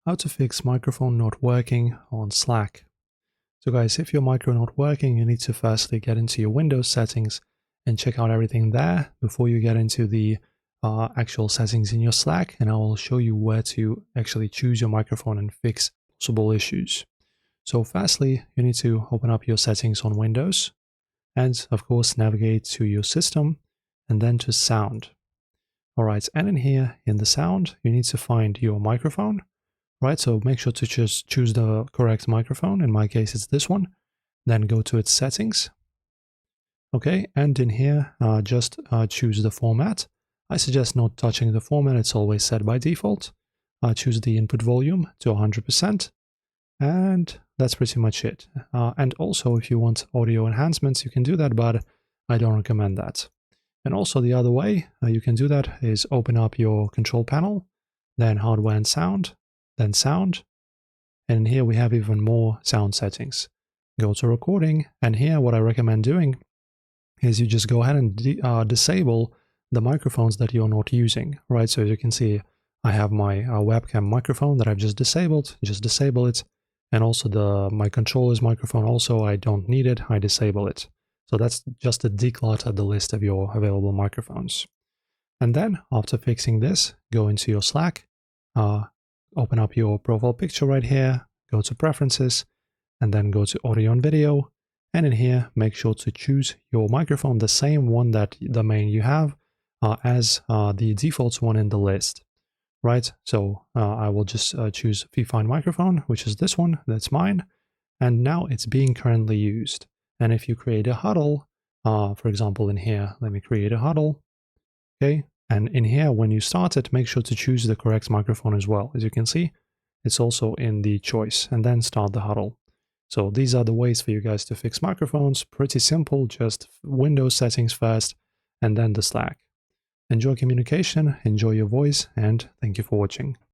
How to fix microphone not working on Slack. So guys, if your micro not working, you need to firstly get into your Windows settings and check out everything there before you get into the actual settings in your Slack, and I will show you where to actually choose your microphone and fix possible issues. So firstly, you need to open up your settings on Windows and of course navigate to your system and then to sound. Alright, and in here in the sound, you need to find your microphone. Right, so make sure to just choose the correct microphone. In my case, it's this one. Then go to its settings. Okay, and in here, just choose the format. I suggest not touching the format, it's always set by default. Choose the input volume to 100%, and that's pretty much it. And also, if you want audio enhancements, you can do that, but I don't recommend that. And also the other way you can do that is open up your control panel, then hardware and sound, then sound, and here we have even more sound settings. Go to recording, and here what I recommend doing is you just go ahead and disable the microphones that you're not using, right? So as you can see, I have my webcam microphone that I've just disabled, just disable it, and also my controller's microphone also, I don't need it, I disable it. So that's just to declutter the list of your available microphones. And then after fixing this, go into your Slack, open up your profile picture right here, go to preferences, and then go to audio and video. And in here, make sure to choose your microphone, the same one that the main you have as the default one in the list, right? So I will just choose Fifine microphone, which is this one, that's mine. And now it's being currently used. And if you create a huddle, for example, in here, let me create a huddle, okay? And in here, when you start it, make sure to choose the correct microphone as well. As you can see, it's also in the choice, and then start the huddle. So these are the ways for you guys to fix microphones. Pretty simple, just Windows settings first, and then the Slack. Enjoy communication, enjoy your voice, and thank you for watching.